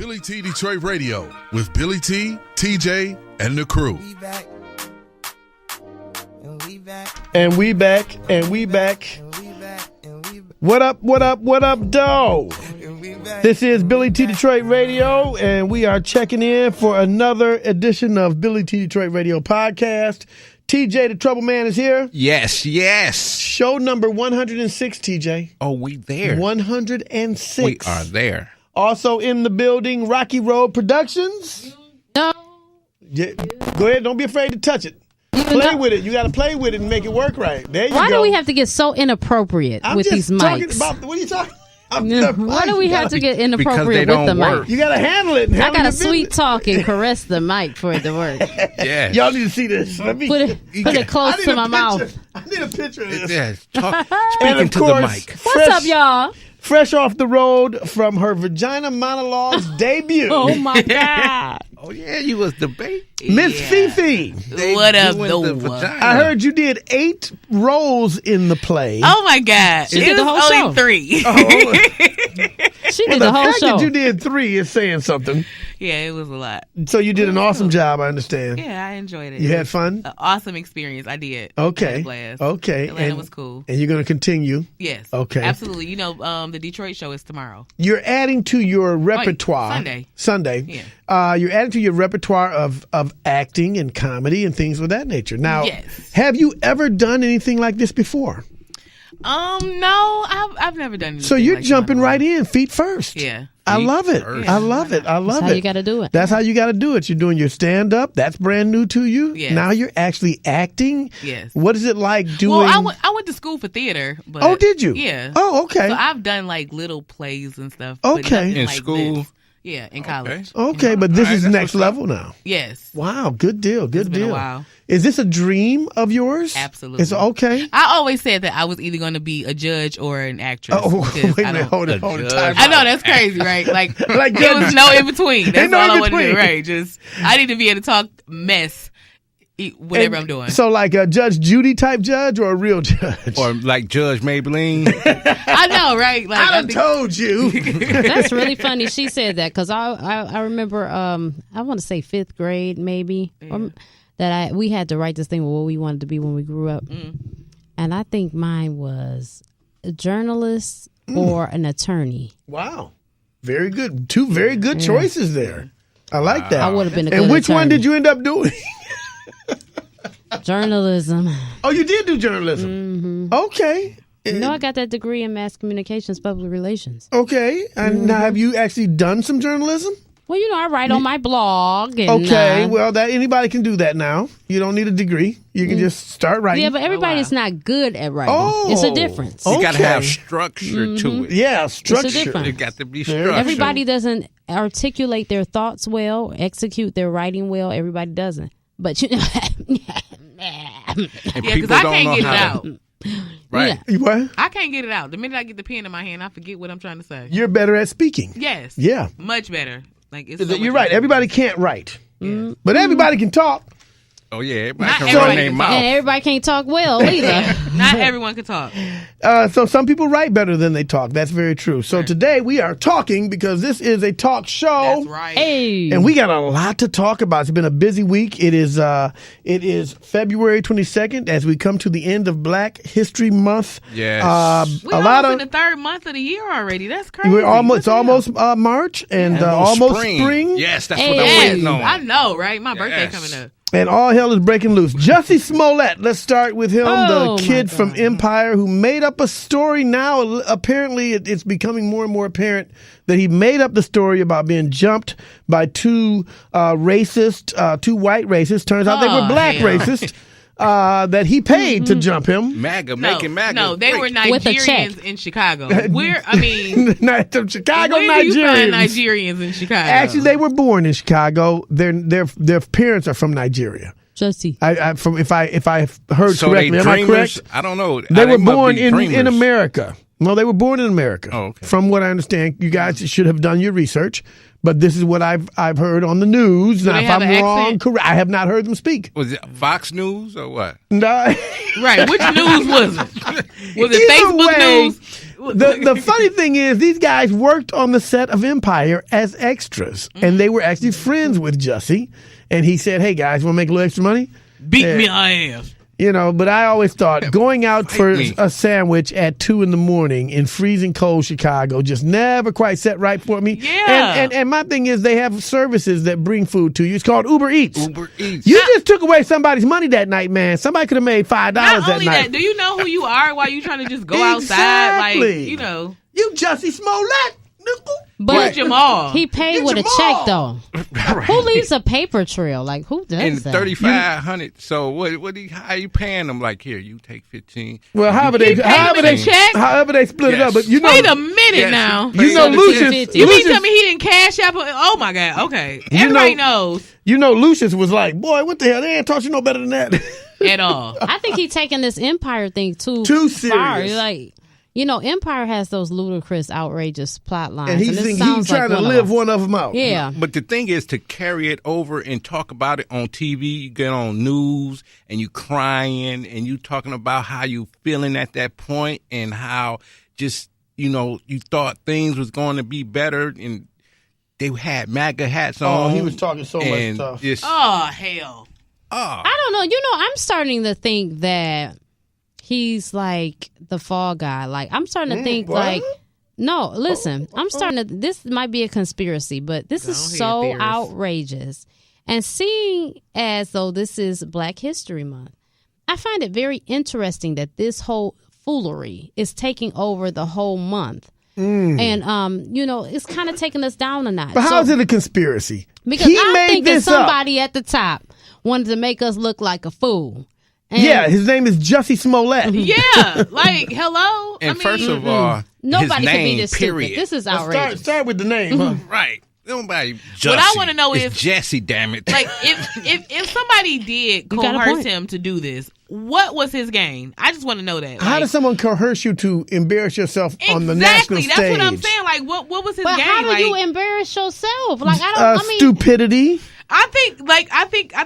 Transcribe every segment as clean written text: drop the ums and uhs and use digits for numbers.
Billy T Detroit Radio with Billy T, TJ, and the crew. We back. And we back. And we back. And we back. And we back. And we back. What up, what up, what up, doe? And we back. This is Billy T Detroit Radio, and we are checking in for another edition of Billy T Detroit Radio podcast. TJ, the Trouble Man, is here. Yes, yes. Show number 106, TJ. Oh, we there. 106. We are there. Also in the building, Rocky Road Productions. No. Yeah, go ahead, don't be afraid to touch it. Play with it. You got to play with it and make it work right. There you go. Why do we have to get so inappropriate with these mics? What are you talking about? Why do we have to get inappropriate with the mic? You got to handle it. I got to sweet talk and caress the mic for it to work. Yeah. Y'all need to see this. Let me Put it close to my mouth. I need a picture of this. Yeah. And of Speaking to course, the mic. What's up, y'all? Fresh off the road from her Vagina Monologues debut. Oh, my God. Oh, yeah, you was debating. Miss Fifi. What up, I heard you did 8 roles in the play. Oh my God! She did the whole only show. 3. She did the whole fact show. that you did 3 is saying something. Yeah, it was a lot. So you did an awesome job, I understand. Yeah, I enjoyed it. You had fun? An awesome experience. I did. Okay. I had a blast. Okay. Atlanta was cool. And you're going to continue? Yes. Okay. Absolutely. You know, the Detroit show is tomorrow. You're adding to your repertoire. Sunday. Yeah. You're adding to your repertoire of acting and comedy and things of that nature. Now, yes. Have you ever done anything like this before? No, I've never done anything. So you're like jumping that. right in, feet first. Yeah. I love it. first. I love it. I love That's it. how you got to do it. That's how you got to do it. You're doing your stand-up. That's brand new to you. Yes. Now you're actually acting. Yes. What is it like doing? Well, I went to school for theater. But, Oh, did you? Yeah. Oh, okay. So I've done like little plays and stuff. Okay. But nothing In like school? this. Yeah, in college. Okay, but this is that's next what's up. level now. Yes. Wow, good deal. Good It's been deal. a while. Is this a dream of yours? Absolutely. It's okay. I always said that I was either going to be a judge or an actress. Oh, because wait a I minute. don't- Hold it. judge. Time I know out. that's crazy, right? Like, Like there was judge. no in between. That's Ain't no all I in want to do, between. right? Just I need to be able to talk mess, whatever And I'm doing. So like a Judge Judy type judge or a real judge? Or like Judge Maybelline. I know, right? Like, I done think- told you. That's really funny. She said that because I remember I want to say 5th grade maybe that we had to write this thing with what we wanted to be when we grew up, and I think mine was a journalist or an attorney. Wow. Very good. 2 very good choices there. I like that. I would have been a good And which one attorney. did you end up doing? Journalism. Oh, you did do journalism. Okay. You know, I got that degree in mass communications, public relations. Okay. And now have you actually done some journalism? Well, you know, I write on my blog. And, Okay. Well, that anybody can do that now. You don't need a degree. You can just start writing. yeah, but everybody's not good at writing. Oh. It's a difference. Oh. You got to Okay. have structure to it. Yeah, structure. difference. It got to be Very- structured. Everybody doesn't articulate their thoughts well, execute their writing well. Everybody doesn't. But you know, And Yeah, because people I don't can't know get it how out. to. Right. yeah. What? I can't get it out. The minute I get the pen in my hand, I forget what I'm trying to say. You're better at speaking. Yes. Yeah. Much better. Like it's so You're much right. better. Everybody can't write. Yeah. But everybody can talk. Oh, yeah. Everybody Not can everybody run their can mouth. And everybody can't talk well either. Not everyone can talk. So some people write better than they talk. That's very true. So today we are talking because this is a talk show. That's right. Hey. And we got a lot to talk about. It's been a busy week. It is February 22nd as we come to the end of Black History Month. Yes. We a lot almost of in the 3rd month of the year already. That's crazy. we're almost What the hell? it's almost March and almost spring. Yes, that's Hey. what I'm Yes, waiting on. I know, right? My birthday Yes. coming up. And all hell is breaking loose. Jussie Smollett, let's start with him, Oh, the my kid God. from Empire who made up a story now. Apparently, it's becoming more and more apparent that he made up the story about being jumped by 2 white racists. Turns out they were Oh, black hell. racists that he paid to jump him. MAGA, No, making MAGA. no, they were great. With a check. Nigerians in Chicago. I mean, Not the Chicago where do you find Nigerians. Nigerians in Chicago? Actually, they were born in Chicago. Their parents are from Nigeria. Jussie. If I heard So correctly, they am I dreamers? correct? I don't know. They were must born be in dreamers. America. No, they were born in America. Oh, okay. From what I understand, you guys should have done your research, but this is what I've heard on the news. Do Now, they if have I'm an wrong, accent? correct. I have not heard them speak. Was it Fox News or what? No. Right. Which news was it? Was it Either Facebook way, news? The funny thing is, these guys worked on the set of Empire as extras, and they were actually friends with Jussie. And he said, "Hey guys, want to make a little extra money? Beat me my ass." You know, but I always thought going out for a sandwich at 2 a.m. in freezing cold Chicago just never quite set right for me. Yeah. And my thing is they have services that bring food to you. It's called Uber Eats. Uber Eats. You just took away somebody's money that night, man. Somebody could have made $5 Not that only night. that, do you know who you are while you trying to just go outside? Like, you know. You Jussie Smollett. But Jamal. he paid with a check though. Who leaves a paper trail? Like who does And that? $3,500. So how you paying them? Like, here, you take 15. Well, however they split it up. But you know, wait a minute now. You know, Lucius. You mean tell me he didn't cash out? Oh my God. Okay, everybody knows. You know, Lucius was like, "Boy, what the hell? They ain't taught you no better than that." At all. I think he taking this Empire thing too far. serious. Like, you know, Empire has those ludicrous, outrageous plot lines, And he's trying to live one of them out. Yeah. But the thing is to carry it over and talk about it on TV. You get on news and you crying and you talking about how you feeling at that point and how just, you know, you thought things was going to be better and they had MAGA hats on. Oh, he was talking so much stuff. Oh, hell. I don't know. You know, I'm starting to think that he's like the fall guy. Like, I'm starting to think like, no, listen, I'm starting to, this might be a conspiracy, but this is so outrageous. And seeing as though this is Black History Month, I find it very interesting that this whole foolery is taking over the whole month. And, you know, it's kind of taking us down a notch. But how is it a conspiracy? Because I'm thinking somebody at the top wanted to make us look like a fool. And yeah, his name is Jussie Smollett. Yeah, like, hello? And first of all, nobody his can name, be this period. stupid. This is outrageous. Start with the name, huh? Right. Nobody. Jussie. What I want to know is is Jesse. Damn it! Like, if somebody did coerce him to do this, what was his gain? I just want to know that. How does someone coerce you to embarrass yourself on the national stage? That's what I'm saying. Like, what was his gain? But how do you embarrass yourself? Like, I mean, stupidity. I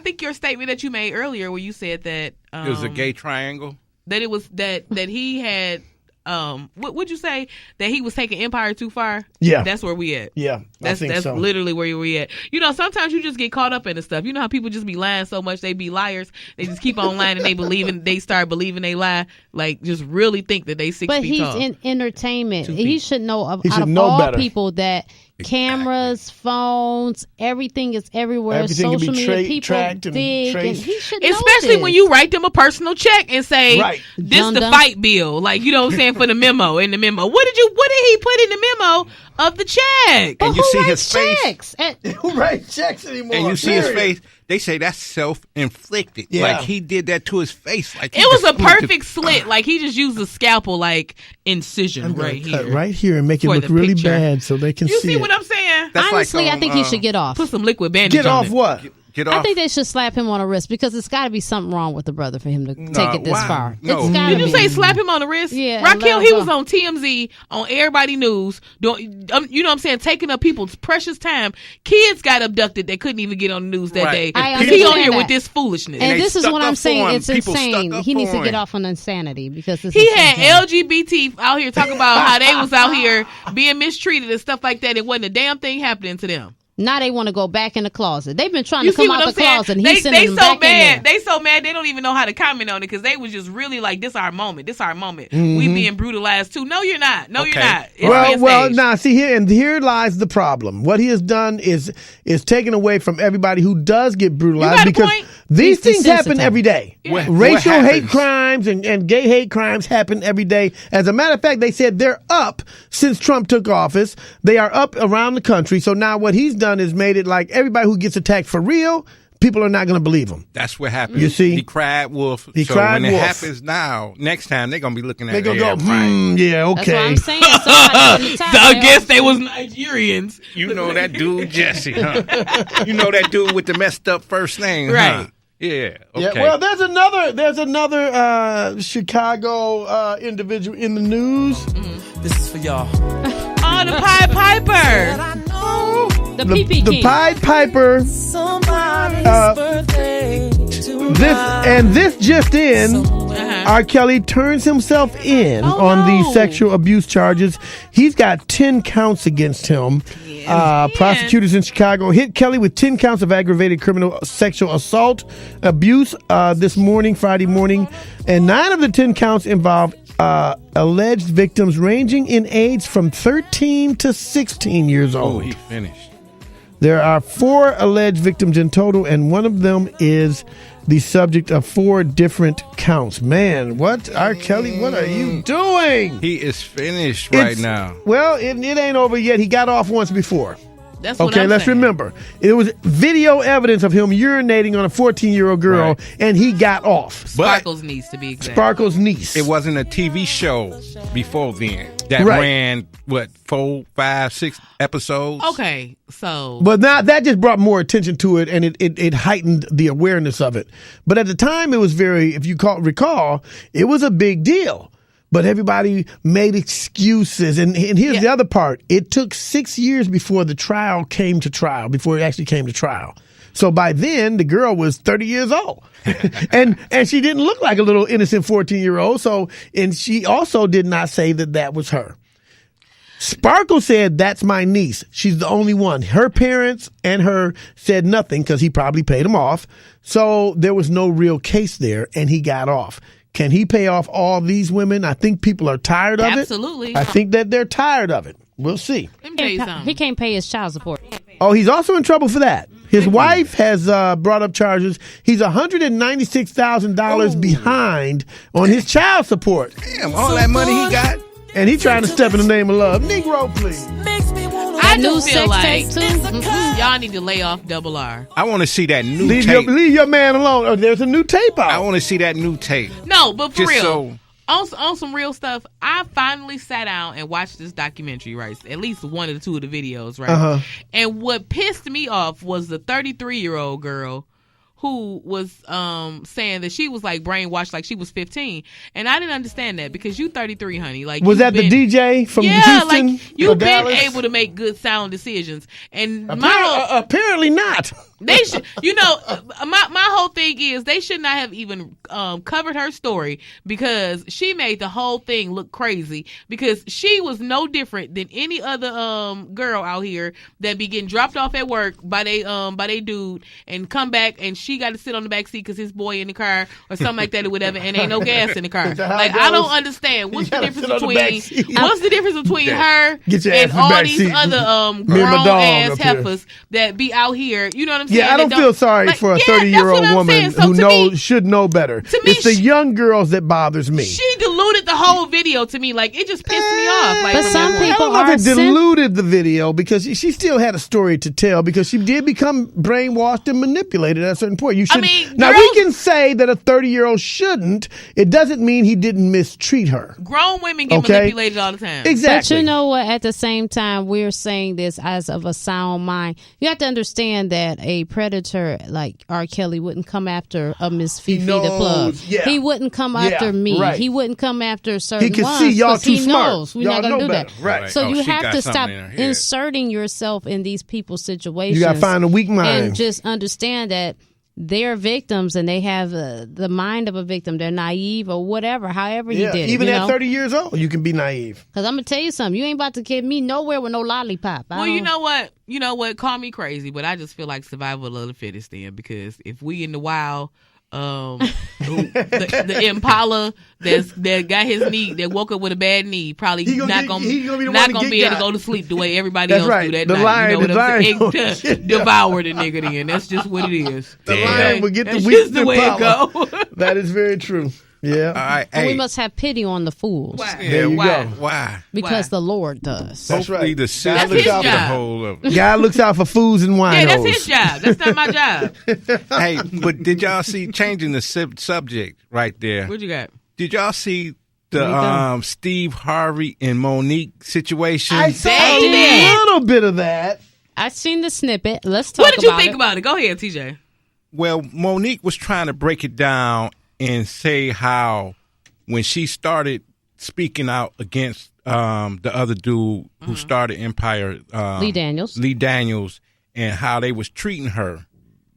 think your statement that you made earlier, where you said that it was a gay triangle. That it was that he had. What would you say that he was taking Empire too far? Yeah, that's where we at. Yeah, that's so. Literally where we at. You know, sometimes you just get caught up in the stuff. You know how people just be lying so much they be liars. They just keep on lying and they start believing they lie. Like, just really think that they 6 feet tall. But he's in entertainment. He should know out of all better. People that cameras, phones, everything is everywhere. Everything social can be media, people tracked and dig, traced. and he should know especially this. when you write them a personal check and say, right. "This Dun, the dun. fight bill." Like, you know what I'm saying, for the memo. In the memo, what did he put in the memo of the check? But And you who see writes his face. checks? Who writes checks anymore? And you see his face. They say that's self-inflicted. Yeah. Like he did that to his face. Like It was a perfect slit. Like, he just used a scalpel, like, incision right cut here. right here and make it for look the really picture. bad so they can You see see it. what I'm saying? That's Honestly, like I think he should get off. Put some liquid bandage Get on off it. what? Get off. I think they should slap him on the wrist because it's got to be something wrong with the brother for him to take it this why? far. No. It's gotta Did you be. say slap him on the wrist? Yeah, Raquel, and he let was him on TMZ, on Everybody News, doing, you know what I'm saying, taking up people's precious time. Kids got abducted that couldn't even get on the news that Right. day. I Because he on understand here that. with this foolishness. And they this is stuck what up I'm for saying. him. It's People insane. stuck up He needs for to get him. off on insanity because this He is had insane. LGBT out here talking about how they was out here being mistreated and stuff like that. It wasn't a damn thing happening to them. Now they want to go back in the closet. They've been trying You to come see what out I'm the saying? closet. And They he's sending them so back mad. in there. They so mad they don't even know how to comment on it because they was just really like, "This our moment. This our moment. We being brutalized too." No, you're not. No, you're Okay. not. It's Well, staged. now see here lies the problem. What he has done is taken away from everybody who does get brutalized You got a because point. these He's things happen desensitized. every day. What Racial hate happens? crimes and gay hate crimes happen every day. As a matter of fact, they said they're up since Trump took office. They are up around the country. So now what he's done is made it like everybody who gets attacked for real, people are not going to believe him. That's what happened. You see? He cried wolf. He so cried when wolf. it happens now, next time they're gonna be looking at They're it. going to go, right. yeah, That's what okay. I'm saying. Somebody in the top, I guess they was Nigerians. You know that dude Jesse, huh? You know that dude with the messed up first name, Right. Huh? Yeah. Yeah, Okay. well, there's another Chicago individual in the news. This is for y'all. Oh, the Pied Piper. The PP The King. Pied Piper. Somebody's birthday tonight. This just in. time. R. Kelly turns himself in Oh, on no. the sexual abuse charges. He's got 10 counts against him. Prosecutors in Chicago hit Kelly with 10 counts of aggravated criminal sexual assault, abuse this morning, Friday morning. And 9 of the 10 counts involve alleged victims ranging in age from 13 to 16 years Oh, old. he finished. There are 4 alleged victims in total, and one of them is the subject of 4 different counts. Man, what? R. Kelly, what are you doing? He is finished right It's- now. Well, it ain't over yet. He got off once before. That's what Okay, I'm let's saying. remember. It was video evidence of him urinating on a 14-year-old girl, Right. and he got off. Sparkles needs to be exact. Sparkle's niece. It wasn't a TV show before then that Right. ran, 4, 5, 6 episodes? Okay, so But now that just brought more attention to it, and it heightened the awareness of it. But at the time, it was very, if you recall, it was a big deal. But everybody made excuses. And here's the other part. It took 6 years before the trial came to trial, before it actually came to trial. So by then, the girl was 30 years old. and she didn't look like a little innocent 14-year-old. And she also did not say that was her. Sparkle said, that's my niece. She's the only one. Her parents and her said nothing because he probably paid them off. So there was no real case there, and he got off. Can he pay off all these women? I think people are tired of it. Absolutely. I think that they're tired of it. We'll see. Let me tell you something. He can't pay his child support. Oh, he's also in trouble for that. His wife has brought up charges. He's $196,000 behind on his child support. Damn, all that money he got? And he's trying to step in the name of love. Negro, please. I New just feel sex like tape too. y'all need to lay off Double R. I want to see that new Leave tape. your man alone. Oh, there's a new tape out. I want to see that new tape. No, but for Just real. so- On some real stuff, I finally sat down and watched this documentary, right? At least one of the 2 of the videos, right? Uh-huh. And what pissed me off was the 33-year-old girl who was saying that she was like brainwashed like she was 15. And I didn't understand that because you 33, honey. Like, Was you've that the been- DJ from Yeah, Houston? like you've or been Dallas? able to make good sound decisions. And Apparently not. they should, my whole thing is they should not have even covered her story because she made the whole thing look crazy because she was no different than any other girl out here that be getting dropped off at work by they dude and come back and she got to sit on the back seat because his boy in the car or something like that or whatever and ain't no gas in the car. Is that how Like it I don't goes? understand what's You the gotta difference sit on the back between seat. what's the difference between her Get your ass and in the all back these seat. other Me and grown my dog ass up here. heifers that be out here. You know what I'm saying? Yeah, I That don't feel sorry like, for a yeah, 30-year-old that's what I'm woman saying. So who to me, should know better. to me, It's the young girls that bothers me. she diluted the whole video to me. Like it just pissed me off. Like But from some that point. I don't people know are if it diluted the video because she still had a story to tell because she did become brainwashed and manipulated at a certain point. You should, now we girls- can say that a 30-year-old shouldn't. It doesn't mean he didn't mistreat her. Grown women get Okay. manipulated all the time. Exactly. But you know what? At the same time, we're saying this as of a sound mind. You have to understand that a predator like R. Kelly wouldn't come after a Miss Fifi the plug. yeah. He wouldn't come after me. right. He wouldn't come after certain He can ones see y'all 'cause too he smart. knows we're Y'all not going know to do better. that. Right. So Oh, you she have got to something stop in her head. inserting yourself in these people's situations. You got to find a weak mind. and just understand that they're victims and they have the mind of a victim. They're naive or whatever, however he Yeah, did even it. at 30 years old, you can be naive. Because I'm going to tell you something. You ain't about to get me nowhere with no lollipop. Well, you know what? Call me crazy, but I just feel like survival of the fittest then because if we in the wild, the Impala that got his knee, that woke up with a bad knee, probably He gonna not get- gonna he gonna be the not one to gonna get be able got. to go to sleep the way everybody That's else right. do that The night. lion- You know the what I'm lion saying? gonna- Devour the nigga then. That's just what it is. The Damn. lion will get That's the weak just the way it Impala. go. That is very true. Yeah. All right, And we hey. must have pity on the fools. Why? There you Why? go. Why? Because Why? the Lord does. That's Hopefully right. the God system looks gets out a for- hold of it. God looks out for fools and Yeah, winos. that's his job. That's not my job. Hey, but did y'all see, changing the subject right there, What you got? did y'all see There you go. the Steve Harvey and Monique situation? I saw Baby. a little bit of that. I've seen the snippet. Let's talk What did you about think it. about it? Go ahead, TJ. Well, Monique was trying to break it down and say how when she started speaking out against the other dude who started Empire, Lee Daniels. Lee Daniels, and how they was treating her,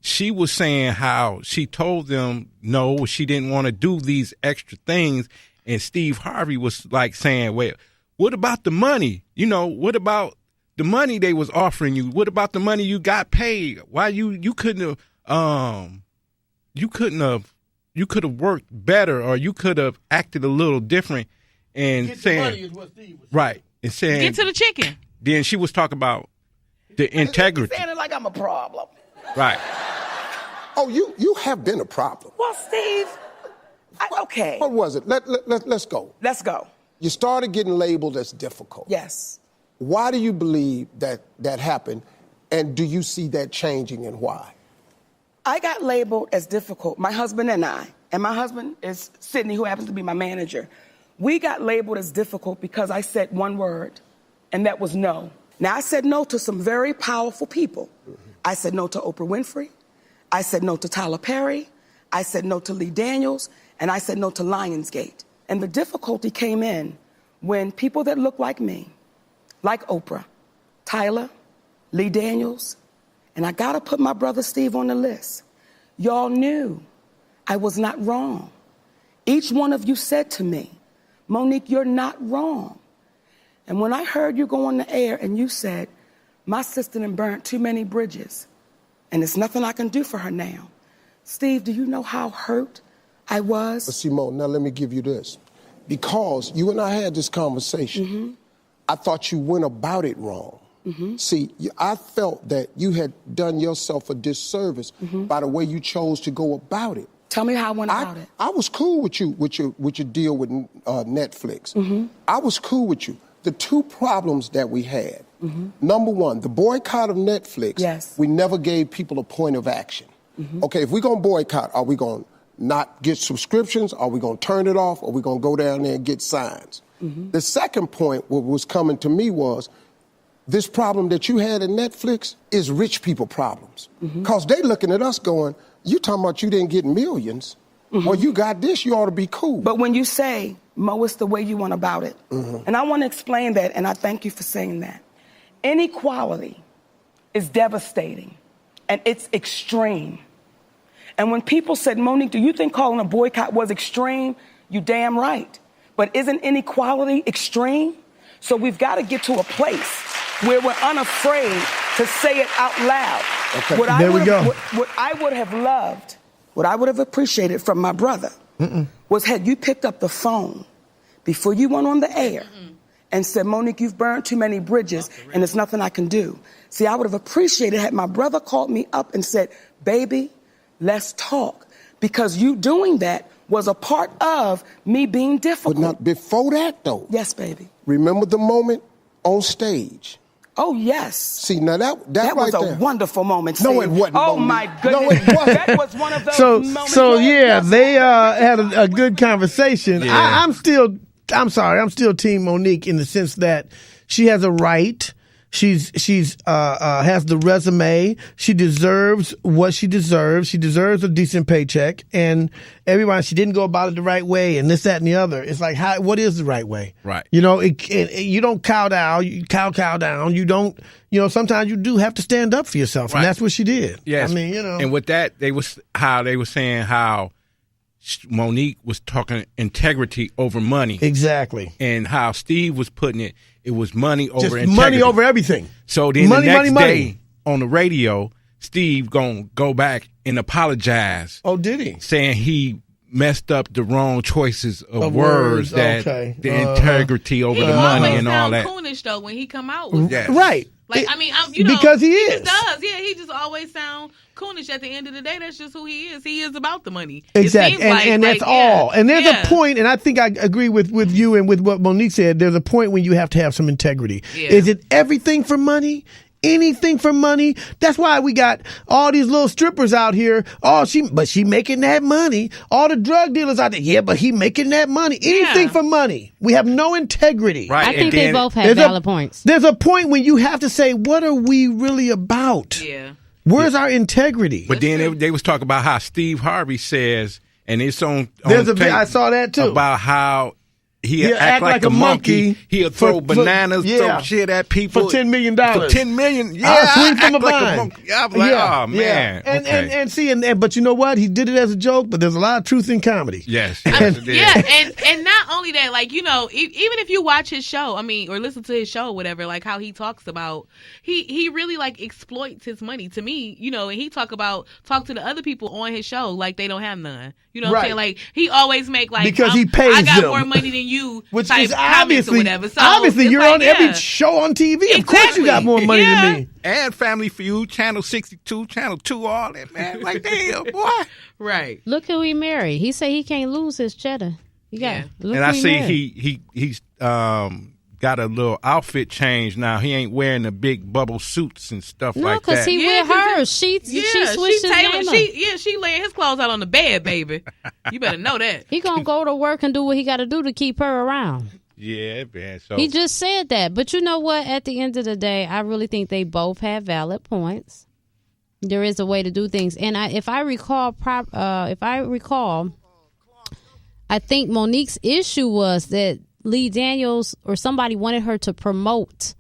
she was saying how she told them no, she didn't want to do these extra things. And Steve Harvey was like saying, well, what about the money? You know, what about the money they was offering you? What about the money you got paid? Why you couldn't have you could have worked better, or you could have acted a little different. And Get saying, the money is what Steve was saying. right, and saying, Get to the chicken. Then she was talking about the integrity. Saying it like I'm a problem. Right. Oh, you have been a problem. Well, Steve, okay. What was it? Let's go. Let's go. You started getting labeled as difficult. Yes. Why do you believe that happened? And do you see that changing, and why? I got labeled as difficult. My husband and my husband is Sydney, who happens to be my manager. We got labeled as difficult because I said one word, and that was no. Now, I said no to some very powerful people. I said no to Oprah Winfrey. I said no to Tyler Perry. I said no to Lee Daniels. And I said no to Lionsgate. And the difficulty came in when people that look like me, like Oprah, Tyler, Lee Daniels, and I got to put my brother Steve on the list. Y'all knew I was not wrong. Each one of you said to me, Monique, you're not wrong. And when I heard you go on the air and you said, my sister done burnt too many bridges, and there's nothing I can do for her now. Steve, do you know how hurt I was? But Simone, now let me give you this. Because you and I had this conversation, I thought you went about it wrong. See, I felt that you had done yourself a disservice by the way you chose to go about it. Tell me how I went about it. I was cool with you, with your deal with Netflix. I was cool with you. The two problems that we had, number one, the boycott of Netflix, yes. We never gave people a point of action. Okay, if we're going to boycott, are we going to not get subscriptions? Are we going to turn it off? Or are we going to go down there and get signs? The second point, what was coming to me was, this problem that you had in Netflix is rich people problems. Because they looking at us going, you talking about you didn't get millions. Well, you got this, you ought to be cool. But when you say, Mo, it's the way you went about it. And I want to explain that, and I thank you for saying that. Inequality is devastating, and it's extreme. And when people said, Monique, do you think calling a boycott was extreme? You damn right. But isn't inequality extreme? So we've got to get to a place where we're unafraid to say it out loud. Okay. There we go. What I would have loved, what I would have appreciated from my brother was had you picked up the phone before you went on the air and said, Monique, you've burned too many bridges and there's nothing I can do. See, I would have appreciated had my brother called me up and said, baby, let's talk. Because you doing that was a part of me being difficult. But not before that, though. Yes, baby. Remember the moment on stage? Oh, yes. See, now that right was a wonderful moment, Steve. No, it wasn't. Oh, Monique. my goodness. No, it wasn't. That was one of those moments. So yeah, they had a good conversation. Yeah. I'm still Team Monique in the sense that she has a right. She's has the resume. She deserves what she deserves. She deserves a decent paycheck. And everybody, she didn't go about it the right way, and this, that, and the other. It's like, what is the right way? Right. You know, you don't cow down. You cow down. You don't. You know, sometimes you do have to stand up for yourself, and that's what she did. Yes. I mean, you know. And with that, they were saying how Monique was talking integrity over money. Exactly. And how Steve was putting it, it was money over Just integrity. money over everything. So then Money, the next money. day on the radio, Steve gonna go back and apologize. Oh, did he? Saying he messed up the wrong choices of words that the integrity over the money and all that. He always sound coonish though when he come out with that. Right. Like, I mean, you know, because he is. He just does. Yeah, he just always sound coonish. At the end of the day, that's just who he is. He is about the money. Exactly. And that's all. And there's a point, and I think I agree with you and with what Monique said, there's a point when you have to have some integrity. Yeah. Is it everything for money? Anything for money? That's why we got all these little strippers out here. Oh, she making that money. All the drug dealers out there. Yeah, but he making that money. Anything for money. We have no integrity. Right. I think they both have valid points. There's a point when you have to say, what are we really about? Yeah. Where's our integrity? But then they was talking about how Steve Harvey says, and it's on I saw that too. About how He'll act like a monkey. He'll throw bananas, throw shit at people. For $10 million. For $10 million. Yeah, I'll swing from a like vine. a monkey. I'm like, oh, man. And but you know what? He did it as a joke, but there's a lot of truth in comedy. Yes. And not only that, like, even if you watch his show, or listen to his show or whatever, like how he talks about, he really like exploits his money to me, and he talk to the other people on his show like they don't have none. You know what I'm saying? Like, he always make like, because he pays I got them more money than you, which type is obviously, or whatever. So obviously you're like, on every show on TV. Exactly. Of course you got more money than me. And Family Feud, Channel 62, Channel 2, all that, man. Like, damn, boy. Right. Look who he married. He said he can't lose his cheddar. And I see he's got a little outfit change now. He ain't wearing the big bubble suits and stuff like that. No, because he with her. She switched his name up. She laying his clothes out on the bed, baby. You better know that. He gonna go to work and do what he got to do to keep her around. Yeah, man. So he just said that. But you know what? At the end of the day, I really think they both have valid points. There is a way to do things, and if I recall, I think Monique's issue was that Lee Daniels or somebody wanted her to promote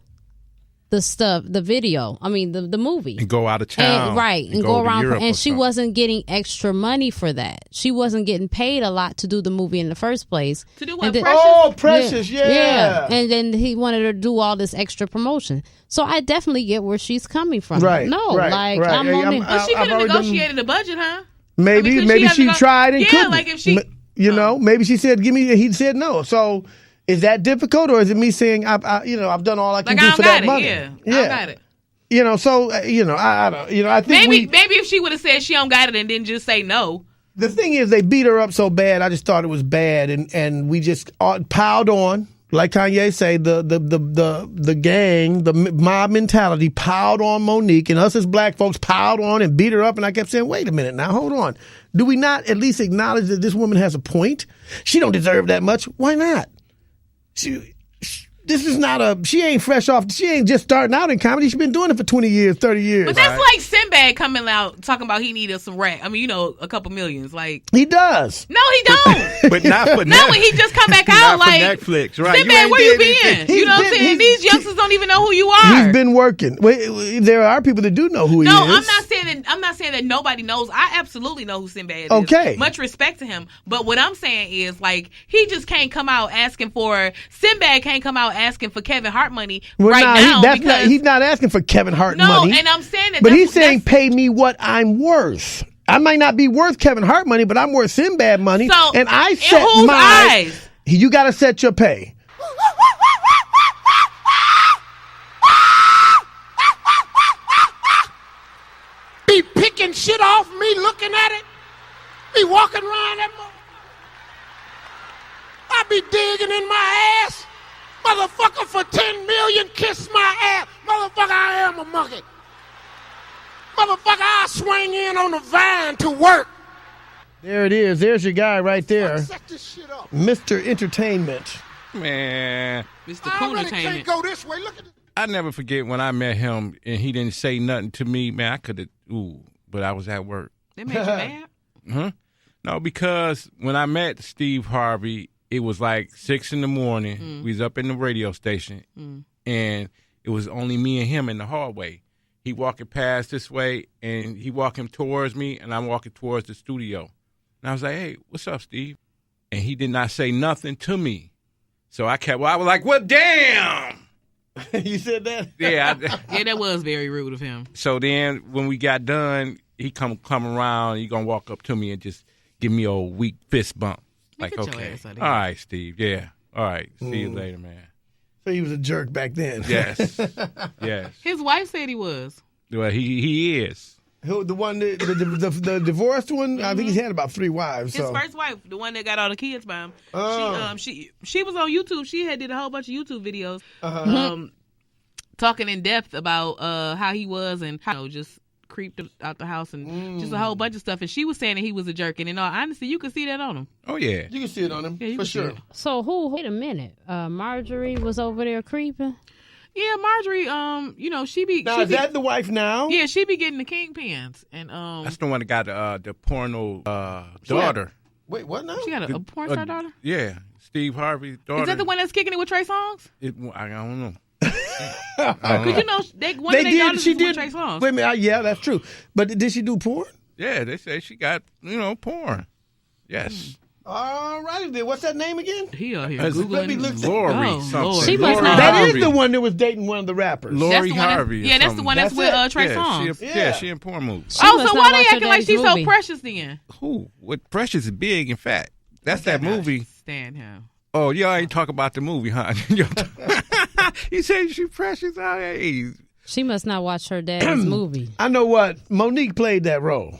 the video. The movie. And go out of town. And go around. And she wasn't getting extra money for that. She wasn't getting paid a lot to do the movie in the first place. To do what? Precious? Precious, yeah. And then he wanted her to do all this extra promotion. So I definitely get where she's coming from. Right. No, right. I'm on it. But she could have negotiated a budget, huh? Maybe she tried and couldn't. Like if she... maybe she said, give me, he said no. So is that difficult, or is it me saying, I've done all I can do for that money? Yeah. I got it. I think maybe if she would have said she don't got it and didn't just say no. The thing is, they beat her up so bad. I just thought it was bad, and we just piled on, like Kanye say, the gang, the mob mentality piled on Monique, and us as black folks piled on and beat her up. And I kept saying, wait a minute now, hold on. Do we not at least acknowledge that this woman has a point? She don't deserve that much. Why not? This is not she ain't fresh off. She ain't just starting out in comedy. She's been doing it for 20 years, 30 years. But that's like Sinbad coming out talking about he needed some rap. a couple millions. Like, he does. No, he don't. But not for not when he just come back out like Netflix, right? Sinbad, where you been? You know what I'm saying? These youngsters don't even know who you are. He's been working. There are people that do know who he is. No, I'm not saying that nobody knows. I absolutely know who Sinbad is. Okay. Much respect to him. But what I'm saying is, like, he just can't come out asking for Sinbad can't come out asking for Kevin Hart money he's not asking for Kevin Hart money. No, and I'm saying that. But he's saying pay me what I'm worth. I might not be worth Kevin Hart money, but I'm worth Sinbad money. So, and I set whose eyes? You got to set your pay. Be picking shit off me looking at it. Be walking around that I be digging in my ass. Motherfucker, for 10 million, kiss my ass. Motherfucker, I am a monkey. Motherfucker, I swing in on the vine to work. There it is. There's your guy right there. Set this shit up. Mr. Entertainment. Man. Mr. Cool Entertainment. Can't go this way. Look at this. I never forget when I met him and he didn't say nothing to me. Man, I could have, but I was at work. That made you mad? Huh? No, because when I met Steve Harvey, it was like 6 a.m. We was up in the radio station, and it was only me and him in the hallway. He walking past this way, and he walking towards me, and I'm walking towards the studio. And I was like, hey, what's up, Steve? And he did not say nothing to me. So I was like, well, damn. You said that? Yeah. Yeah, that was very rude of him. So then when we got done, he come around, he going to walk up to me and just give me a weak fist bump. Like, okay, all right, Steve, yeah. All right, see you later, man. So he was a jerk back then. Yes, yes. His wife said he was. Well, he is. Who, the one, the divorced one? I think he's had about 3 wives. His first wife, the one that got all the kids by him. Oh. She was on YouTube. She did a whole bunch of YouTube videos, talking in depth about how he was and how just creeped out the house and just a whole bunch of stuff. And she was saying that he was a jerk. And in all honesty, you could see that on him. Oh, yeah. You can see it on him, for sure. So wait a minute. Marjorie was over there creeping? Yeah, Marjorie, she be... Now, is that the wife now? Yeah, she be getting the kingpins. And that's the one that got the porno daughter. Wait, what now? She got a porn star daughter? Yeah. Steve Harvey's daughter. Is that the one that's kicking it with Trey Songz? I don't know. Because you know, one of their daughters is with Trey Songz. Wait a minute, yeah, that's true. But did she do porn? Yeah, they say she got, porn. Yes. All righty then. What's that name again? He out here Let me Googling. look. Lori something. Lord. She must Lori not- That Harvey. is the one that was dating one of the rappers. Lori That's the one Harvey. yeah, that's the one that's with Trey Songz. She in porn movies. She Oh, must so not why watch they her acting like daddy's she's so movie. precious then? Who? What Precious is big and fat. That's that movie. Stand him. Oh, y'all ain't talk about the movie, huh? You say she Precious out here. She must not watch her dad's movie. I know what. Monique played that role.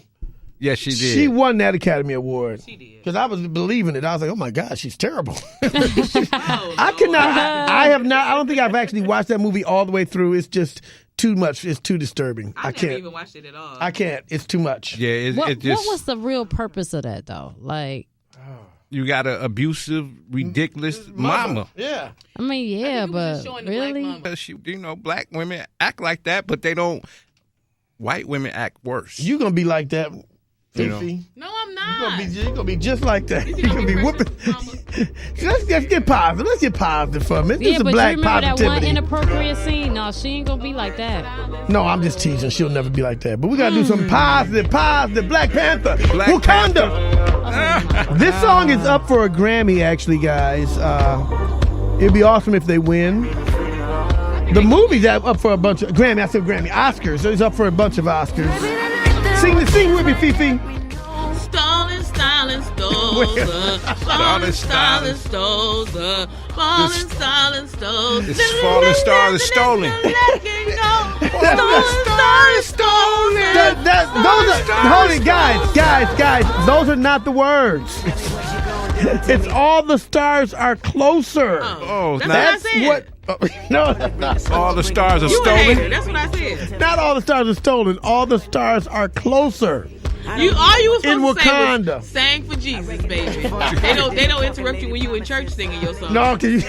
Yes, she did. She won that Academy Award. She did. Because I was believing it. I was like, oh my God, she's terrible. Oh, I cannot. I have not. I don't think I've actually watched that movie all the way through. It's just too much. It's too disturbing. I I can't. never even watched it at all. I can't. It's too much. Yeah, What, it just. what was the real purpose of that, though? Like, You got an abusive, ridiculous mama. Yeah. I mean, yeah, I think it was but just showing the black really? mama. She, black women act like that, but they don't. White women act worse. You're going to be like that, You know. Fifi. No, I'm not. You're gonna be just like that. You You're think gonna be I'm whooping. racist, Let's get positive. Let's get positive for a minute. Yeah, This is but you black remember that one positivity. inappropriate scene? No, she ain't gonna be like that. No, I'm just teasing. She'll never be like that. But we gotta do some positive. Black Panther. Black Wakanda. This song is up for a Grammy, actually, guys. It'd be awesome if they win. The movie's up for a bunch of Grammy. I said Grammy. Oscars. It's up for a bunch of Oscars. Sing with me, Fifi. Stolen, styling, stolen. Fallen, styling, stolen. Fallen, styling, stolen. This is Fallen Stars is stolen. Hold it, guys. Those are not the words. It's all the stars are closer. Oh, That's what I said. No, that's not. all the stars are You a hater. stolen. That's what I said. Not all the stars are stolen. All the stars are closer. All you was In supposed to say Wakanda. was sang for Jesus, baby. They don't interrupt you when you in church singing your song. No, because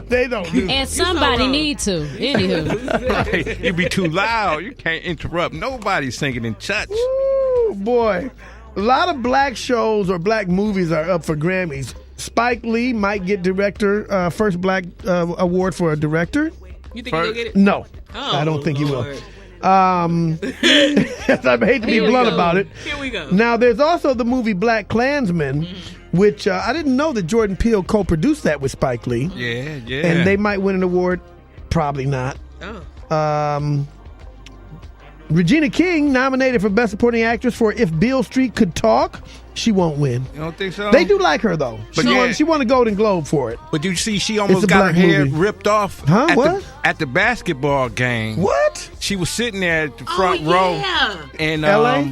they don't. And somebody wrong. need to. Anywho. Right. You be too loud. You can't interrupt nobody singing in church. Ooh, boy. A lot of black shows or black movies are up for Grammys. Spike Lee might get first black award for a director. You think he'll get it? No, Oh, I don't think he will. Lord. I hate to be Here we blunt go. about it. Here we go. Now, there's also the movie Black Klansman, which I didn't know that Jordan Peele co-produced that with Spike Lee. Yeah. And they might win an award. Probably not. Oh. Regina King nominated for Best Supporting Actress for If Beale Street Could Talk. She won't win. You don't think so? They do like her, though. But She won a Golden Globe for it. But you see, she It's almost a got her black hair movie. ripped off Huh? What? at the basketball game. What? She was sitting there at the front row. Yeah. And LA?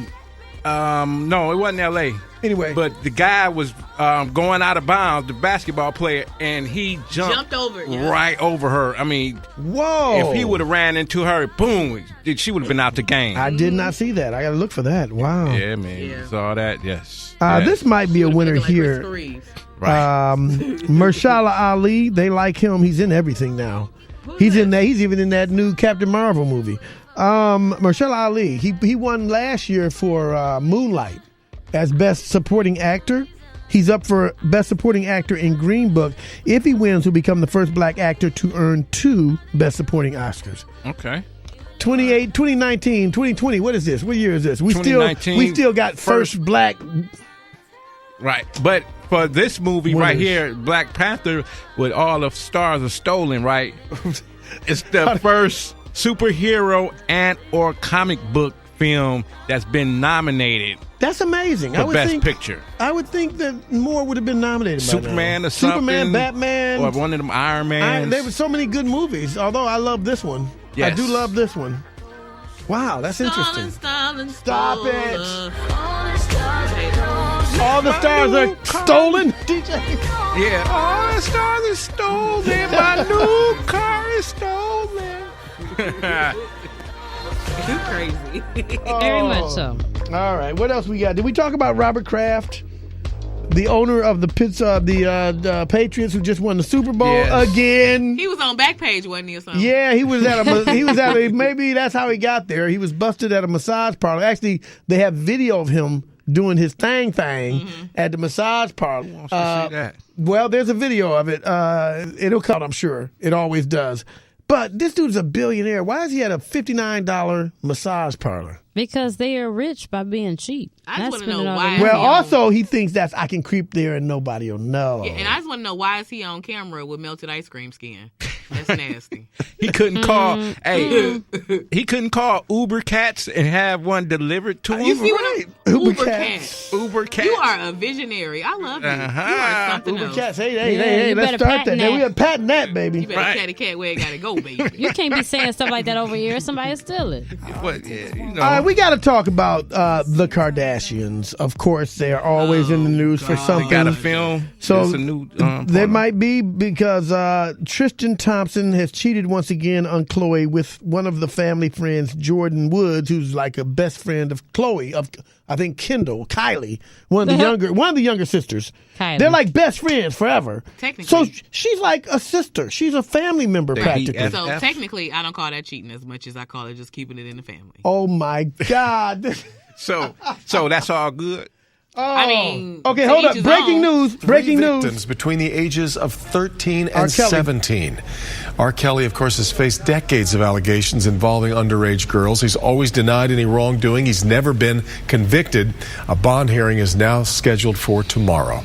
no, it wasn't LA. Anyway. But the guy was going out of bounds, the basketball player, and he jumped over it, yeah. right over her. I mean, Whoa. if he would have ran into her, boom, she would have been out the game. I did not see that. I got to look for that. Wow. Yeah, man. Yeah. Saw that, yes. Yes. This might be a winner Looking like here. Christopher Reeves. Right. Mahershala Ali, they like him. He's in everything now. He's in that. He's even in that new Captain Marvel movie. Mahershala Ali, he won last year for Moonlight as Best Supporting Actor. He's up for Best Supporting Actor in Green Book. If he wins, he'll become the first black actor to earn 2 Best Supporting Oscars. Okay. 2019, 2020. What is this? What year is this? We 2019, still got first black. Right. But for this movie right Winners. here, Black Panther, with all the stars are stolen, right? It's the first superhero and or comic book film that's been nominated That's amazing. for Best Picture. I would think that more would have been nominated. by Superman now. or something. Superman, Batman, Or one of them Iron Mans. There were so many good movies. Although I love this one. Yes. I do love this one. Wow, that's interesting. Stolen, Stop it. Stolen. All the stars are stolen. DJ. Yeah. All the stars are stolen. My new car is stolen. You crazy. Very much so. All right. What else we got? Did we talk about Robert Kraft, the owner of the Patriots, who just won the Super Bowl Yes. again? He was on Backpage, wasn't he, or something? Yeah, he was at maybe that's how he got there. He was busted at a massage parlor. Actually, they have video of him doing his thing at the massage parlor. Wants to see that. Well, there's a video of it. It'll come, I'm sure. It always does. But this dude's a billionaire. Why is he at a $59 massage parlor? Because they are rich by being cheap. I just want to spending know all why. their Well, money. also, he thinks I can creep there and nobody will know. Yeah, and I just want to know why is he on camera with melted ice cream skin? That's nasty. He couldn't call. Hey, he couldn't call Uber Cats and have one delivered to him. You see what I'm Uber Cats. Uber Cats. You are a visionary. I love you. Uh-huh. You are something Uber else. Cats. Hey, you let's better start that. patent Now, we that. are patent that, baby. You better Right. catty cat where it gotta go, baby. You can't be saying stuff like that over here. Somebody will steal it. But, yeah, you know. All right, we got to talk about the Kardashians. Of course, they are always in the news for God. something. They got a film. So It's a new. there porno. might be because Tristan Thompson has cheated once again on Khloe with one of the family friends, Jordan Woods, who's like a best friend of Khloe, of I think Kylie, one of the younger sisters. Kylie. They're like best friends forever. Technically. So she's like a sister. She's a family member They practically. BFF. So technically, I don't call that cheating as much as I call it just keeping it in the family. Oh my God. So that's all good. I mean, Okay, to hold each up. his Breaking own. news. Breaking news. Victims between the ages of 13 and R.Kelly. 17. R.Kelly, of course, has faced decades of allegations involving underage girls. He's always denied any wrongdoing. He's never been convicted. A bond hearing is now scheduled for tomorrow.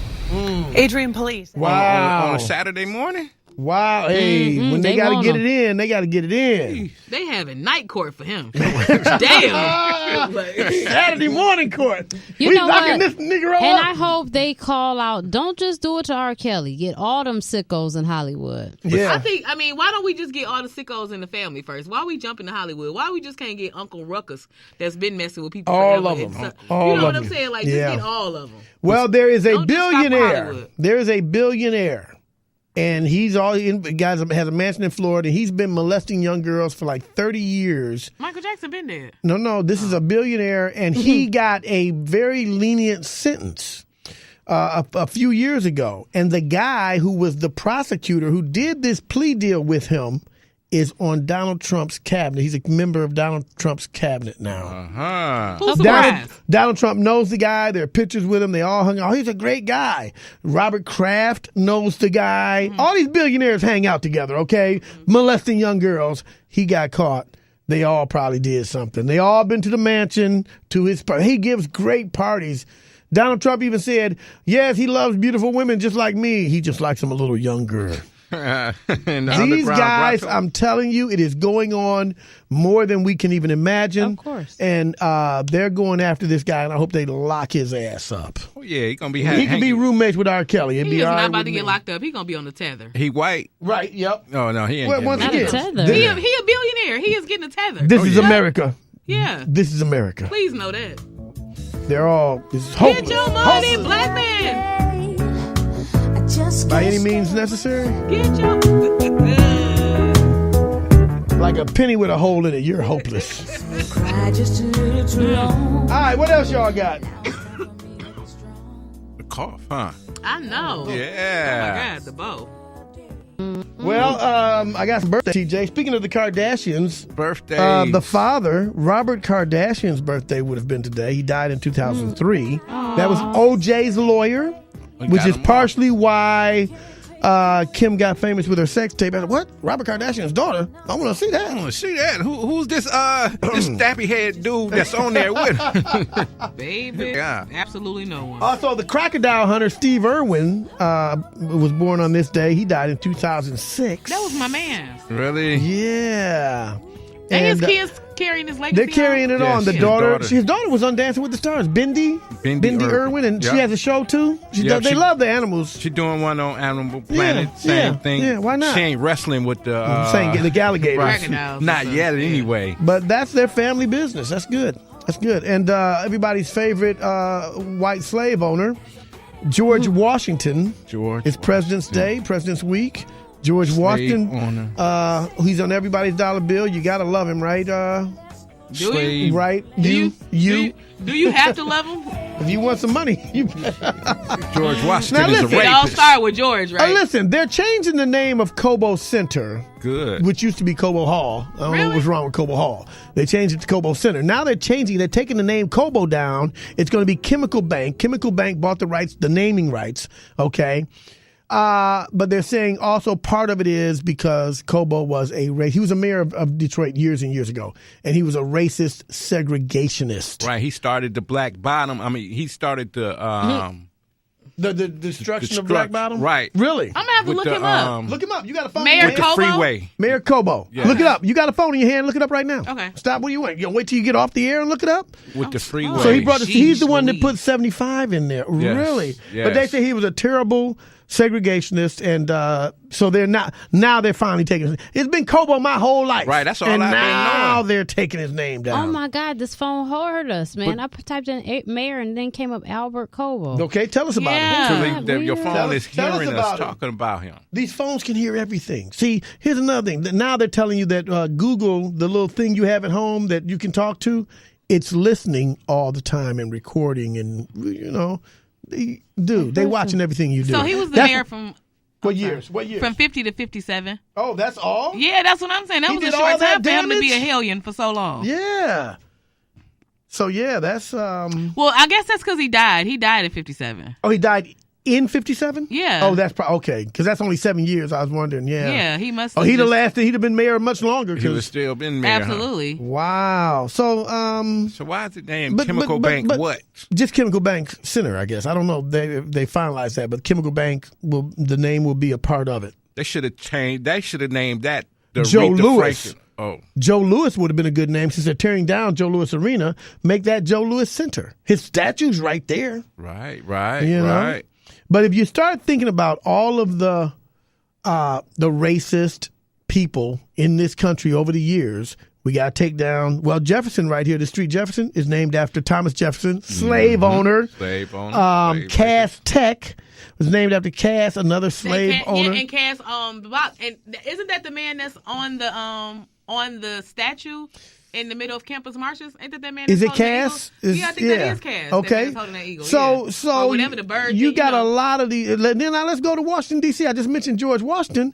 Adrian Police. Wow. On a Saturday morning. Wow. Hey, when they they got to want get him. it in, they got to get it in. They having night court for him. Damn. Saturday morning court. You we know locking what? this nigga And up. I hope they call out, don't just do it to R. Kelly. Get all them sickos in Hollywood. Yeah. I mean, why don't we just get all the sickos in the family first? Why we jumping to Hollywood? Why we just can't get Uncle Ruckus that's been messing with people All forever? of them. And All you know of what I'm them. saying? Like, Yeah. just get all of them. Well, there is a Don't just stop at billionaire. Hollywood. There is a billionaire. And he's has a mansion in Florida. He's been molesting young girls for like 30 years. Michael Jackson been dead. No, this is a billionaire, and he got a very lenient sentence a few years ago. And the guy who was the prosecutor who did this plea deal with him is on Donald Trump's cabinet. He's a member of Donald Trump's cabinet now. Who's surprised? Donald Trump knows the guy. There are pictures with him. They all hung out. He's a great guy. Robert Kraft knows the guy. All these billionaires hang out together, okay? Molesting young girls. He got caught. They all probably did something. They all been to the mansion, to his party. He gives great parties. Donald Trump even said, yes, he loves beautiful women just like me. He just likes them a little younger. These guys, I'm telling you, it is going on more than we can even imagine. Of course. And they're going after this guy, and I hope they lock his ass up. Oh, yeah, he gonna be. He could be roommates with R. Kelly. It'd He be is all not right about with to me. get locked up. He gonna be on the tether. He white. Right, yep. Oh no, he ain't. Well, getting once that. again, tether. this, He a billionaire. He is getting a tether. this is America. Yeah. This is America. Please know that. They're all this is hopeless. Get your money, Hopeless. black man. By any means necessary. Get your. Like a penny with a hole in it, you're hopeless. All right, what else y'all got? The cough, huh? I know. Yeah. Oh my God, the bow. Well, I got some birthday, TJ. Speaking of the Kardashians, Birthday. the father, Robert Kardashian's birthday would have been today. He died in 2003. That was OJ's lawyer, which got is him partially why Kim got famous with her sex tape. I said, what? Robert Kardashian's daughter? I want to see I that. want to see that. Who's this this stappy head dude that's on there with him? Baby. Yeah. Absolutely no one. Also, the crocodile hunter Steve Irwin was born on this day. He died in 2006. That was my man. Really? Yeah. And his uh, kids carrying his legacy. They're carrying it Yeah, on. The his daughter, daughter. his daughter was on Dancing with the Stars. Bindi Irwin, and she Yeah. has a show too. Yeah, They she- love the animals. She doing one on Animal Planet. Yeah, Same yeah, thing. yeah, why not? She ain't wrestling with the Saying get the alligators. right. Crocodiles Not and yet, stuff. anyway. But that's their family business. That's good. That's good. And everybody's favorite white slave owner, George Washington. George. It's President's Day, President's Week. George Washington. He's on everybody's dollar bill. You gotta love him, right? Do you? Slave. Right? Do you You. Do you have to love him? If you want some money, you George Washington Now, is a listen. It all rapist. started with George, right? Listen, they're changing the name of Cobo Center, Good. which used to be Cobo Hall. I don't know Really? what's wrong with Cobo Hall. They changed it to Cobo Center. Now they're taking the name Cobo down. It's going to be Chemical Bank. Chemical Bank bought the naming rights, okay? But they're saying also part of it is because Cobo was he was a mayor of Detroit years and years ago, and he was a racist segregationist. Right. He started the Black Bottom. I mean, he started the The destruction of Black Bottom? Right. Really? I'm gonna have to look him up. Look him up. You got a phone? Mayor in your hand? Cobo? Freeway. Mayor Cobo. Yeah. Look it up. You got a phone in your hand. Look it up right now. Okay. Stop. What do you want? You gonna wait till you get off the air and look it up? With the freeway. So he brought. He's the one that Louise. put 75 in there. Yes. Really? Yes. But they say he was a terrible segregationist, and so they're not. Now they're finally taking. It's been Cobo my whole life. Right, that's all and I've been now knowing. they're taking his name down. Oh my God, this phone heard us, man. I typed in mayor and then came up Albert Cobo. Okay, tell us about Yeah. it. So Yeah, your weird. phone is Tell us hearing about us it. talking about him. These phones can hear everything. See, here's another thing. Now they're telling you that Google, the little thing you have at home that you can talk to, it's listening all the time and recording, and they watching everything you do. So he was the That's- mayor from What years? What years? from 50 to 57. Oh, that's all? Yeah, that's what I'm saying. That He was did a all short that time for him to be a damage? hellion for so long. Yeah. So yeah, that's Well, I guess that's because he died. He died at 57. Oh, he died in 57? Yeah. Oh, that's okay, because that's only 7 years. I was wondering. Yeah. Yeah, he must. Oh, have he'd have just- lasted. He'd have been mayor much longer. He would 'cause- still been mayor. huh? Absolutely. Wow. So So why is it named Chemical Bank what? Just Chemical Bank Center, I guess. I don't know. They finalized that, but Chemical Bank the name will be a part of it. They should have changed. They should have named that the Joe Aretha Lewis. Franklin. Oh, Joe Lewis would have been a good name since they're tearing down Joe Louis Arena. Make that Joe Louis Center. His statue's right there. right, You know? right. But if you start thinking about all of the racist people in this country over the years, we got to take down. Well, Jefferson right here, the street Jefferson is named after Thomas Jefferson, slave owner. Slave owner. Slave Cass Tech was named after Cass, another slave owner. Yeah, and Cass, and isn't that the man that's on the statue in the middle of Campus Martius? Ain't that man? Is that's it holding that Cass? eagle? Yeah, I think that is Cass. Okay. That man is holding that eagle. So, yeah. so Or whatever the bird. you thing, got know. a lot of the. Then now let's go to Washington D.C. I just mentioned George Washington.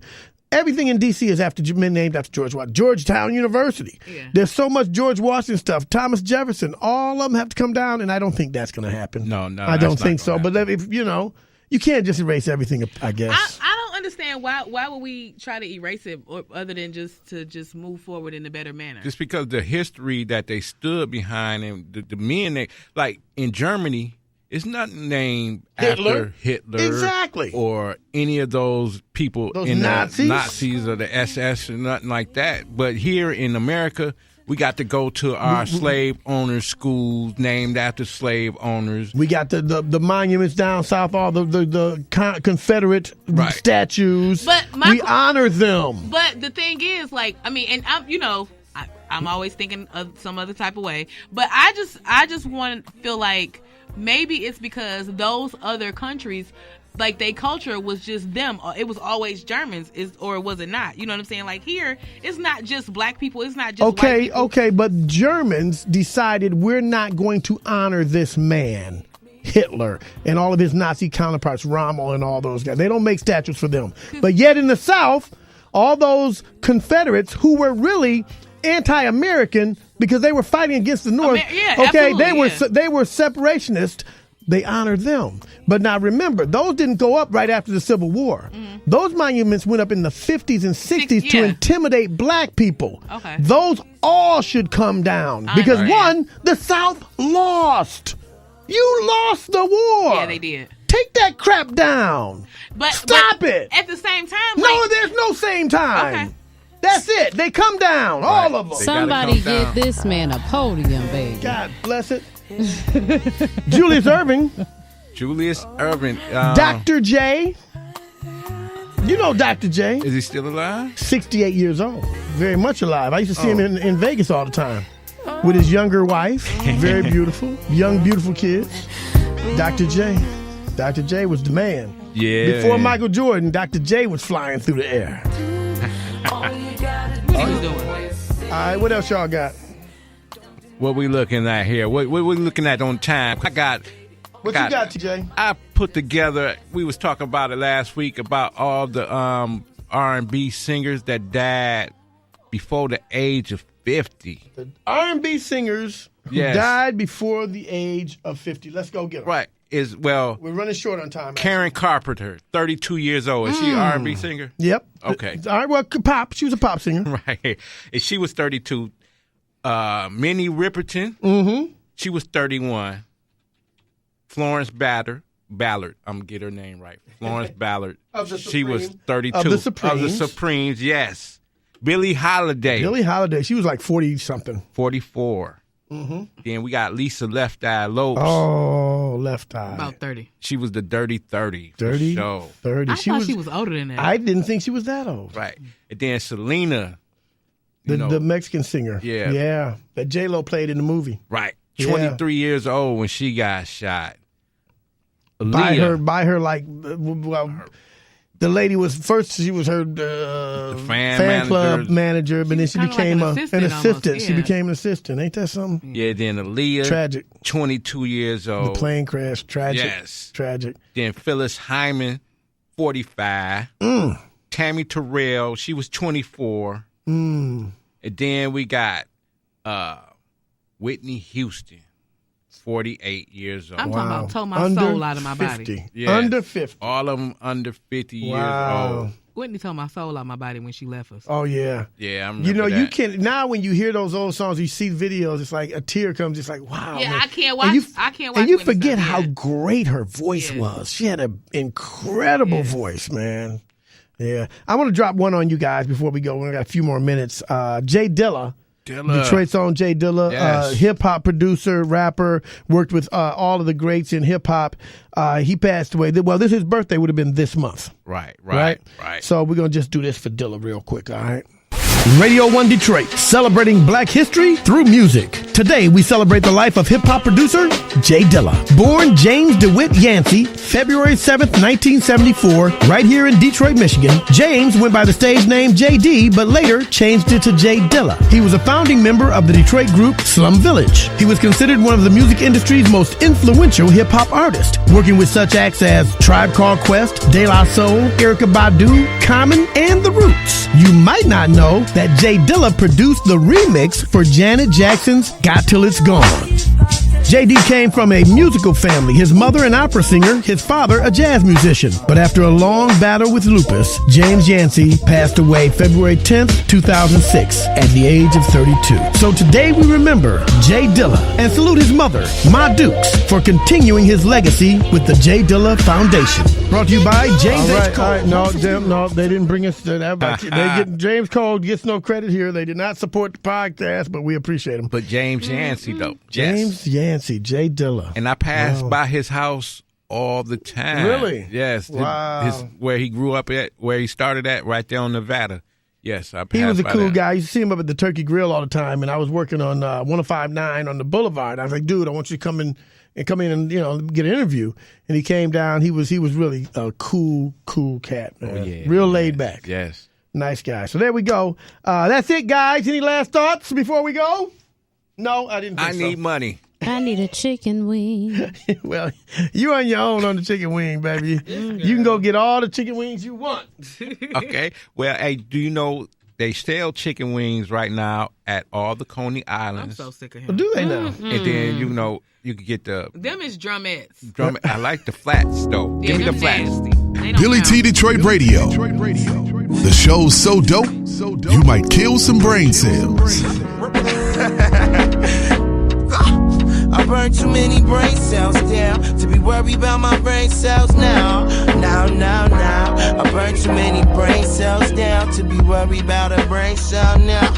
Everything in D.C. is named after George Washington. Georgetown University. Yeah. There's so much George Washington stuff. Thomas Jefferson. All of them have to come down, and I don't think that's going to happen. No, I don't think so. But if you can't just erase everything. I guess. I don't understand why would we try to erase it, or other than just move forward in a better manner. Just because the history that they stood behind and the men like in Germany, it's not named after Hitler. Exactly. Or any of those people in Nazis? the Nazis or the SS or nothing like that. But here in America, we got to go to our slave owners' schools named after slave owners. We got the monuments down south, all the Confederate statues. But we honor them. But the thing is, and I'm always thinking of some other type of way. But I just want to feel like maybe it's because those other countries, like, their culture was just them. It was always Germans, or was it not? You know what I'm saying? Like, here, it's not just black people. It's not just white people. Okay, but Germans decided we're not going to honor this man, Hitler, and all of his Nazi counterparts, Rommel and all those guys. They don't make statues for them. But yet in the South, all those Confederates who were really anti-American because they were fighting against the North. They were separationists. They honored them. But now remember, those didn't go up right after the Civil War. Mm-hmm. Those monuments went up in the 50s and 60s to intimidate black people. Okay. Those all should come down because the South lost. You lost the war. Yeah, they did. Take that crap down. Stop it. At the same time. No, there's no same time. Okay. That's it. They come down. Right. All of them. Somebody get this man a podium, baby. God bless it. Julius Irving. Dr. J. You know Dr. J. Is he still alive? 68 years old. Very much alive. I used to see him in Vegas all the time with his younger wife. Very beautiful. Young, beautiful kids. Dr. J. Dr. J was the man. Yeah. Before Michael Jordan, Dr. J was flying through the air. What he was doing. All right, what else y'all got? What we looking at here? What we looking at on time? I got What you got, TJ? I put together, we was talking about it last week, about all the R&B singers that died before the age of 50. The R&B singers who died before the age of 50. Let's go get them. Right. We're running short on time. Karen Carpenter, 32 years old. Is she an R&B singer? Yep. Okay. All right, well, pop. She was a pop singer. Right. And she was 32. Minnie Riperton, she was 31. Florence Ballard, I'm going to get her name right. Florence Ballard. She was 32. Of the Supremes. Of the Supremes, yes. Billie Holiday. She was like 40-something. 44. Then we got Lisa Left Eye Lopes. Oh, Left Eye. About 30. She was the Dirty 30. 30? Sure. 30. I thought she was older than that. I didn't think she was that old. Right. And then Selena. The Mexican singer. Yeah. Yeah. That J-Lo played in the movie. Right. 23 years old when she got shot. By her, like, well, the lady she was her fan club manager, but then she became an assistant. She became an assistant. Ain't that something? Yeah, then Aaliyah. Tragic. 22 years old. The plane crash. Tragic. Yes. Tragic. Then Phyllis Hyman, 45. Tammy Terrell, she was 24. And then we got Whitney Houston, 48 years old. I'm talking about told my soul out of my 50. body. Yes. Under 50. All of them under 50 years old. Whitney told my soul out of my body when she left us. Oh, yeah. Yeah, I remember that. You can now when you hear those old songs, you see videos, it's like a tear comes, it's like, wow. Yeah, man. I can't watch. And you Whitney forget stuff, how great her voice was. She had an incredible voice, man. Yeah. I want to drop one on you guys before we go. We got a few more minutes. Jay Dilla. Detroit's own Jay Dilla, hip-hop producer, rapper, worked with all of the greats in hip-hop. He passed away. Well, his birthday would have been this month. Right. So we're going to just do this for Dilla real quick, all right? Radio 1 Detroit, celebrating black history through music. Today, we celebrate the life of hip-hop producer Jay Dilla. Born James DeWitt Yancey, February 7th, 1974, right here in Detroit, Michigan. James went by the stage name JD, but later changed it to Jay Dilla. He was a founding member of the Detroit group Slum Village. He was considered one of the music industry's most influential hip-hop artists, working with such acts as Tribe Called Quest, De La Soul, Erykah Badu, Common, and The Roots. You might not know that Jay Dilla produced the remix for Janet Jackson's Got Till It's Gone. JD came from a musical family, his mother an opera singer, his father a jazz musician. But after a long battle with lupus, James Yancey passed away February 10th, 2006 at the age of 32. So today we remember Jay Dilla and salute his mother, Ma Dukes, for continuing his legacy with the Jay Dilla Foundation. Brought to you by James H. Cole. All right. No, they didn't bring us to that. James Cole gets no credit here. They did not support the podcast, but we appreciate him. But James Yancey, though. James Yancey, Jay Dilla. And I passed by his house all the time. Really? Yes. Wow. Where he grew up at, where he started at, right there on Nevada. Yes, I passed by. He was a cool guy. I used to see him up at the Turkey Grill all the time, and I was working on 105.9 on the Boulevard. I was like, dude, I want you to come in and get an interview. And he came down. He was really a cool cat, man. Oh, yeah. Real laid back. Yes. Nice guy. So there we go. That's it, guys. Any last thoughts before we go? No, I didn't think so. I need money. I need a chicken wing. Well, you on your own on the chicken wing, baby. You can go get all the chicken wings you want. Okay. Well, hey, do you know they sell chicken wings right now at all the Coney Islands? I'm so sick of him. Well, do they now? And then, you can get the... Them is drumettes. I like the flats, though. Yeah, Give me the them flats. nasty. Billy T. Detroit Radio. The show's so dope, you might kill some brain cells. I burned too many brain cells down to be worried about my brain cells now. I burned too many brain cells down to be worried about a brain cell now.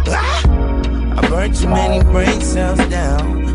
I burned too many brain cells down.